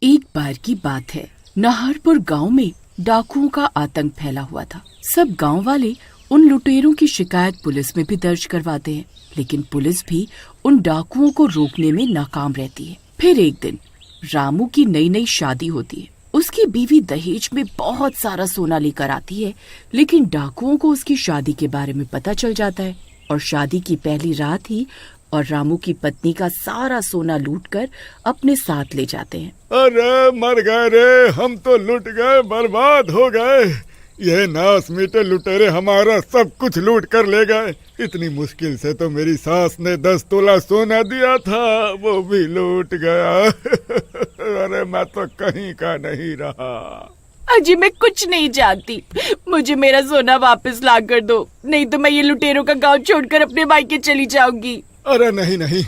एक बार की बात है, नाहरपुर गांव में डाकुओं का आतंक फैला हुआ था। सब गांव वाले उन लुटेरों की शिकायत पुलिस में भी दर्ज करवाते हैं, लेकिन पुलिस भी उन डाकुओं को रोकने में नाकाम रहती है। फिर एक दिन रामू की नई नई शादी होती है। उसकी बीवी दहेज में बहुत सारा सोना लेकर आती है, लेकिन डाकुओं को उसकी शादी के बारे में पता चल जाता है और शादी की पहली रात ही और रामू की पत्नी का सारा सोना लूटकर अपने साथ ले जाते हैं। अरे मर गए रे, हम तो लूट गए, बर्बाद हो गए। ये नास मीटे लुटेरे हमारा सब कुछ लूट कर ले गए। इतनी मुश्किल से तो मेरी सास ने 10 तोला सोना दिया था, वो भी लूट गया। अरे मैं तो कहीं का नहीं रहा। अजी मैं कुछ नहीं जानती, मुझे मेरा सोना वापस ला कर दो, नहीं तो मैं ये लुटेरों का गांव छोड़कर अपने मायके चली जाऊंगी। अरे नहीं नहीं,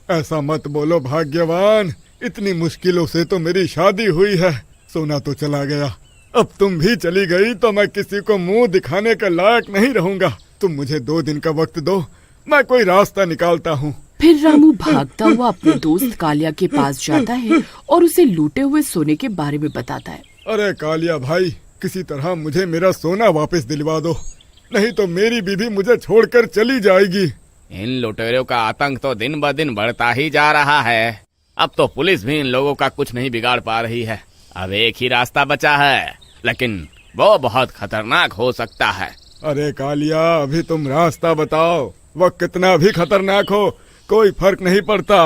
ऐसा मत बोलो भाग्यवान, इतनी मुश्किलों से तो मेरी शादी हुई है। सोना तो चला गया, अब तुम भी चली गई तो मैं किसी को मुंह दिखाने के लायक नहीं रहूंगा। तुम मुझे 2 दिन का वक्त दो, मैं कोई रास्ता निकालता हूँ। फिर रामू भागता हुआ अपने दोस्त कालिया के पास जाता है और उसे लूटे हुए सोने के बारे में बताता है। अरे कालिया भाई, किसी तरह मुझे मेरा सोना वापस दिलवा दो, नहीं तो मेरी बीवी मुझे छोड़कर चली जाएगी। इन लुटेरों का आतंक तो दिन ब दिन बढ़ता ही जा रहा है। अब तो पुलिस भी इन लोगों का कुछ नहीं बिगाड़ पा रही है। अब एक ही रास्ता बचा है, लेकिन वो बहुत खतरनाक हो सकता है। अरे कालिया, अभी तुम रास्ता बताओ, वो कितना भी खतरनाक हो कोई फर्क नहीं पड़ता।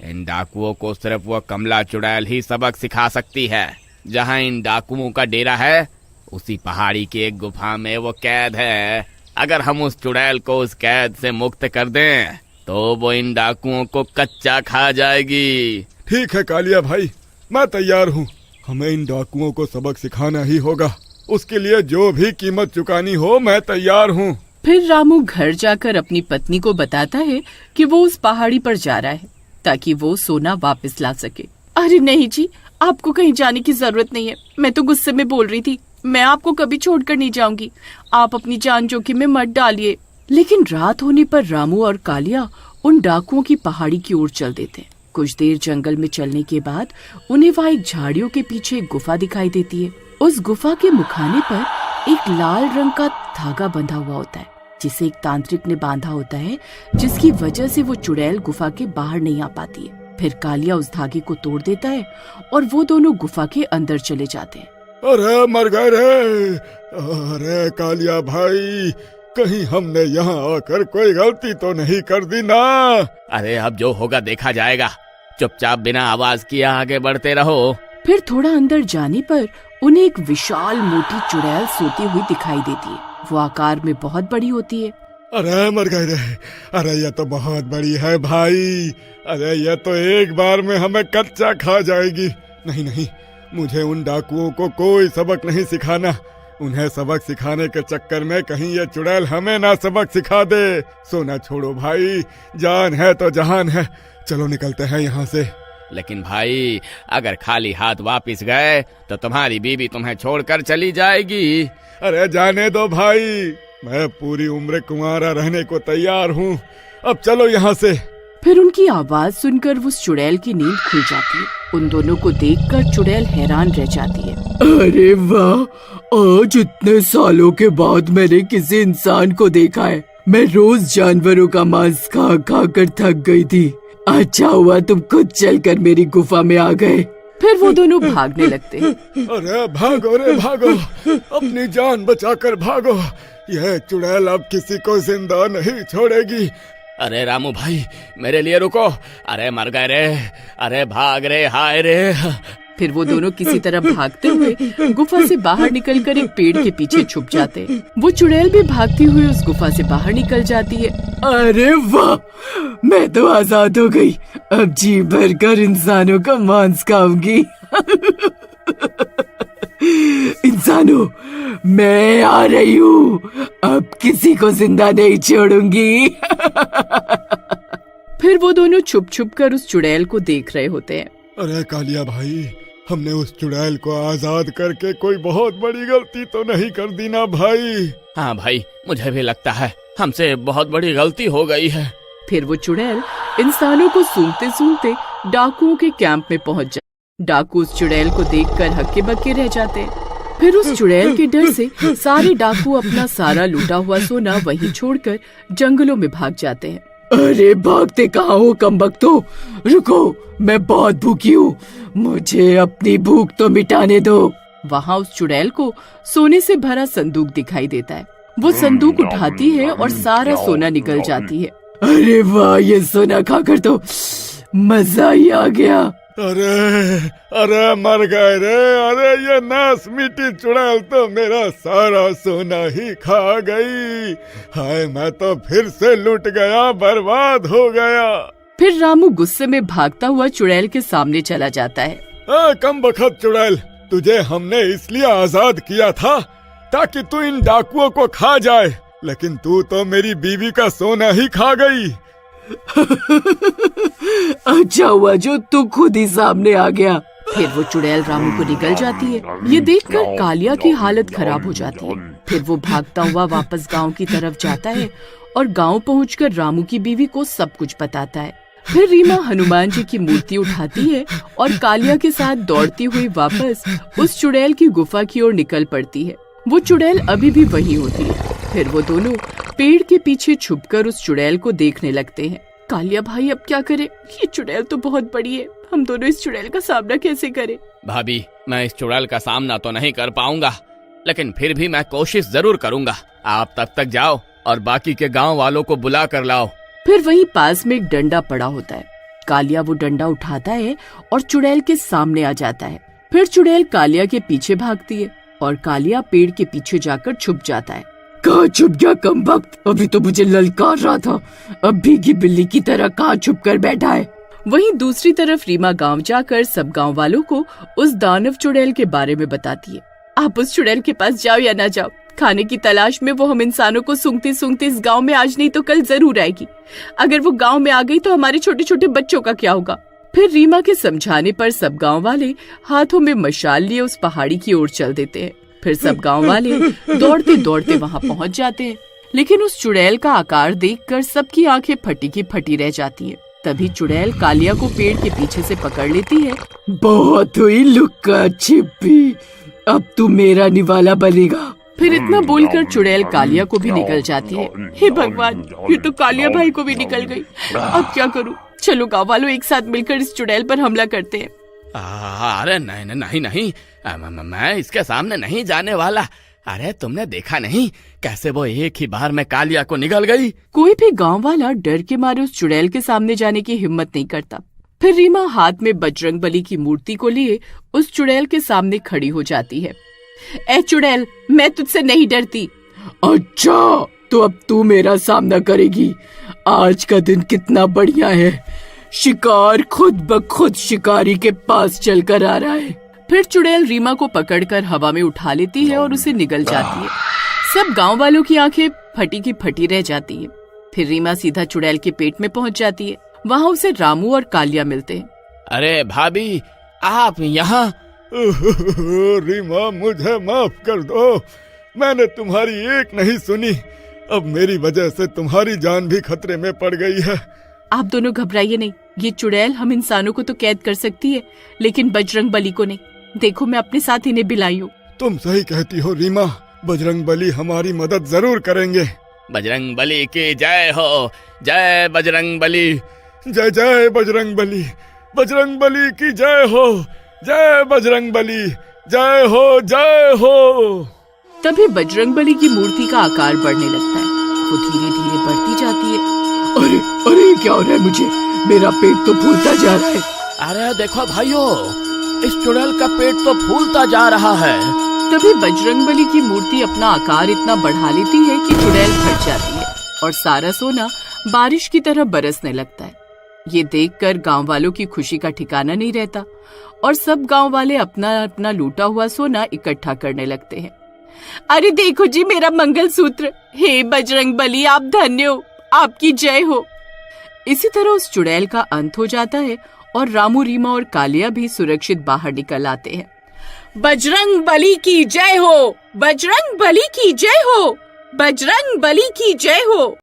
इन डाकुओं को सिर्फ वो कमला चुड़ैल ही सबक सिखा सकती है। जहाँ इन डाकुओं का डेरा है, उसी पहाड़ी की एक गुफा में वो कैद है। अगर हम उस चुड़ैल को उस कैद से मुक्त कर दें, तो वो इन डाकुओं को कच्चा खा जाएगी। ठीक है कालिया भाई, मैं तैयार हूँ। हमें इन डाकुओं को सबक सिखाना ही होगा, उसके लिए जो भी कीमत चुकानी हो मैं तैयार हूँ। फिर रामू घर जाकर अपनी पत्नी को बताता है कि वो उस पहाड़ी पर जा रहा है ताकि वो सोना वापस ला सके। अरे नहीं जी, आपको कहीं जाने की जरूरत नहीं है, मैं तो गुस्से में बोल रही थी। मैं आपको कभी छोड़कर नहीं जाऊंगी, आप अपनी जान जोखिम में मत डालिए। लेकिन रात होने पर रामू और कालिया उन डाकुओं की पहाड़ी की ओर चल देते हैं। कुछ देर जंगल में चलने के बाद उन्हें वहाँ एक झाड़ियों के पीछे एक गुफा दिखाई देती है। उस गुफा के मुखाने पर एक लाल रंग का धागा बंधा हुआ होता है, जिसे एक तांत्रिक ने बांधा होता है, जिसकी वजह से वो चुड़ैल गुफा के बाहर नहीं आ पाती है। फिर कालिया उस धागे को तोड़ देता है और वो दोनों गुफा के अंदर चले जाते हैं। अरे मर गए रे। अरे कालिया भाई, कहीं हमने यहाँ आकर कोई गलती तो नहीं कर दी ना? अरे अब जो होगा देखा जाएगा, चुपचाप बिना आवाज किए आगे बढ़ते रहो। फिर थोड़ा अंदर जाने पर उन्हें एक विशाल मोटी चुड़ैल सोती हुई दिखाई देती है। वो आकार में बहुत बड़ी होती है। अरे मर गए रे, अरे ये तो बहुत बड़ी है भाई। अरे ये तो एक बार में हमें कच्चा खा जाएगी। नहीं नहीं, मुझे उन डाकुओं को कोई सबक नहीं सिखाना। उन्हें सबक सिखाने के चक्कर में कहीं ये चुड़ैल हमें ना सबक सिखा दे। सोना छोड़ो भाई, जान है तो जहान है, चलो निकलते हैं यहाँ से। लेकिन भाई, अगर खाली हाथ वापस गए तो तुम्हारी बीवी तुम्हें छोड़कर चली जाएगी। अरे जाने दो भाई, मैं पूरी उम्र कुंवारा रहने को तैयार हूँ, अब चलो यहाँ से। फिर उनकी आवाज सुनकर उस चुड़ैल की नींद खुल जाती है। उन दोनों को देखकर चुड़ैल हैरान रह जाती है। अरे वाह, आज इतने सालों के बाद मैंने किसी इंसान को देखा है। मैं रोज जानवरों का मांस खा खा कर थक गई थी। अच्छा हुआ तुम खुद चलकर मेरी गुफा में आ गए। फिर वो दोनों भागने लगते हैं। अरे भागो रे भागो, अपनी जान बचाकर भागो। यह चुड़ैल अब किसी को जिंदा नहीं छोड़ेगी। अरे रामू भाई, मेरे लिए रुको। अरे मर गए रे, अरे भाग रे, हाय रे। फिर वो दोनों किसी तरह भागते हुए गुफा से बाहर निकलकर एक पेड़ के पीछे छुप जाते हैं। वो चुड़ैल भी भागती हुई उस गुफा से बाहर निकल जाती है। अरे वाह, मैं तो आजाद हो गई। अब जी भर कर इंसानों का मांस खाऊंगी। इंसानों, मैं आ रही हूँ, अब किसी को जिंदा नहीं छोड़ूंगी। फिर वो दोनों छुप छुप कर उस चुड़ैल को देख रहे होते हैं। अरे कालिया भाई, हमने उस चुड़ैल को आजाद करके कोई बहुत बड़ी गलती तो नहीं कर दी ना भाई? हाँ भाई, मुझे भी लगता है हमसे बहुत बड़ी गलती हो गई है। फिर वो चुड़ैल इंसानों को सूंघते सूंघते डाकुओं के कैंप में पहुंच जाती है। डाकू उस चुड़ैल को देखकर हक्के बक्के रह जाते हैं। फिर उस चुड़ैल के डर से सारे डाकू अपना सारा लूटा हुआ सोना वहीं छोड़कर जंगलों में भाग जाते हैं। अरे भागते कहाँ हो कमबख्तो, रुको, मैं बहुत भूखी हूँ, मुझे अपनी भूख तो मिटाने दो। वहाँ उस चुड़ैल को सोने से भरा संदूक दिखाई देता है। वो संदूक उठाती है और सारा सोना निकल जाती है। अरे वाह, ये सोना खाकर तो मजा ही आ गया। अरे अरे मर गए रे, अरे ये नास मिट्टी चुड़ैल तो मेरा सारा सोना ही खा गई। हाय, मैं तो फिर से लुट गया, बर्बाद हो गया। फिर रामू गुस्से में भागता हुआ चुड़ैल के सामने चला जाता है। कम बखत चुड़ैल, तुझे हमने इसलिए आजाद किया था ताकि तू इन डाकुओं को खा जाए, लेकिन तू तो मेरी बीवी का सोना ही खा गई। अच्छा हुआ जो तू खुद ही सामने आ गया। फिर वो चुड़ैल रामू को निकल जाती है। ये देखकर कालिया की हालत खराब हो जाती है। फिर वो भागता हुआ वापस गांव की तरफ जाता है और गांव पहुंचकर रामू की बीवी को सब कुछ बताता है। फिर रीमा हनुमान जी की मूर्ति उठाती है और कालिया के साथ दौड़ती हुई वापस उस चुड़ैल की गुफा की ओर निकल पड़ती है। वो चुड़ैल अभी भी वहीं होती है। फिर वो दोनों पेड़ के पीछे छुपकर उस चुड़ैल को देखने लगते हैं। कालिया भाई, अब क्या करें? ये चुड़ैल तो बहुत बड़ी है, हम दोनों इस चुड़ैल का सामना कैसे करें? भाभी, मैं इस चुड़ैल का सामना तो नहीं कर पाऊंगा, लेकिन फिर भी मैं कोशिश जरूर करूंगा। आप तब तक जाओ और बाकी के गांव वालों को बुला कर लाओ। फिर वहीं पास में एक डंडा पड़ा होता है। कालिया वो डंडा उठाता है और चुड़ैल के सामने आ जाता है। फिर चुड़ैल कालिया के पीछे भागती है और कालिया पेड़ के पीछे जाकर छुप जाता है। कहाँ छुप गया कमबख्त? अभी तो मुझे ललकार रहा था, अब भीगी बिल्ली की तरह कहाँ छुप कर बैठा है? वहीं दूसरी तरफ रीमा गांव जाकर सब गांव वालों को उस दानव चुड़ैल के बारे में बताती है। आप उस चुड़ैल के पास जाओ या ना जाओ, खाने की तलाश में वो हम इंसानों को सूंघते सूंघते इस गांव में आज नहीं तो कल जरूर आएगी। अगर वो गांव में आ गई तो हमारे छोटे छोटे बच्चों का क्या होगा? फिर रीमा के समझाने पर सब गांव वाले हाथों में मशाल लिए उस पहाड़ी की ओर चल देते हैं। फिर सब गांव वाले दौड़ते दौड़ते वहां पहुंच जाते हैं, लेकिन उस चुड़ैल का आकार देखकर सबकी आंखें फटी की फटी रह जाती हैं। तभी चुड़ैल कालिया को पेड़ के पीछे से पकड़ लेती है। बहुत हुई लुक्का छिपी, अब तू मेरा निवाला बनेगा। फिर इतना बोलकर चुड़ैल कालिया को भी निकल जाती है। हे भगवान, ये तो कालिया भाई को भी निकल गई, अब क्या करूं? चलो गाँव वालों एक साथ मिलकर इस चुड़ैल पर हमला करते हैं। अरे नहीं नहीं नहीं, मैं इसके सामने नहीं जाने वाला। अरे तुमने देखा नहीं कैसे वो एक ही बार में कालिया को निगल गई? कोई भी गांव वाला डर के मारे उस चुड़ैल के सामने जाने की हिम्मत नहीं करता। फिर रीमा हाथ में बजरंगबली की मूर्ति को लिए उस चुड़ैल के सामने खड़ी हो जाती है। ए चुड़ैल, मैं तुझसे नहीं डरती। अच्छा, तो अब तू मेरा सामना करेगी। आज का दिन कितना बढ़िया है, शिकार खुद ब खुद शिकारी के पास चल कर आ रहा है। फिर चुड़ैल रीमा को पकड़कर हवा में उठा लेती है और उसे निगल जाती है। सब गांव वालों की आंखें फटी की फटी रह जाती हैं। फिर रीमा सीधा चुड़ैल के पेट में पहुंच जाती है। वहां उसे रामू और कालिया मिलते हैं। अरे भाभी, आप यहाँ? रीमा, मुझे माफ कर दो, मैंने तुम्हारी एक नहीं सुनी। अब मेरी वजह से तुम्हारी जान भी खतरे में पड़ गई है। आप दोनों घबराइए नहीं, ये चुड़ैल हम इंसानों को तो कैद कर सकती है, लेकिन बजरंगबली को नहीं। देखो, मैं अपने साथ इन्हें बिलाई हूँ। तुम सही कहती हो रीमा, बजरंगबली हमारी मदद जरूर करेंगे। बजरंगबली की जय हो, जय बजरंगबली। जय जय बजरंगबली, बजरंगबली की जय हो, जय बजरंगबली, जय हो, जय हो। तभी बजरंगबली की मूर्ति का आकार बढ़ने लगता है। वो धीरे धीरे बढ़ती जाती है। अरे अरे, क्या हो रहा है मुझे? मेरा पेट तो फूलता जा रहा है। अरे देखो भाइयों, इस चुड़ैल का पेट तो फूलता जा रहा है। तभी बजरंगबली की मूर्ति अपना आकार इतना बढ़ा लेती है कि चुड़ैल फट जाती है और सारा सोना बारिश की तरह बरसने लगता है। ये देखकर गांव वालों की खुशी का ठिकाना नहीं रहता और सब गांव वाले अपना अपना लूटा हुआ सोना इकट्ठा करने लगते हैं। अरे देखो जी, मेरा मंगलसूत्र। हे बजरंगबली, आप धन्य हो, आपकी जय हो। इसी तरह उस चुड़ैल का अंत हो जाता है और रामू, रीमा और कालिया भी सुरक्षित बाहर निकल आते हैं। बजरंगबली की जय हो, बजरंगबली की जय हो, बजरंगबली की जय हो।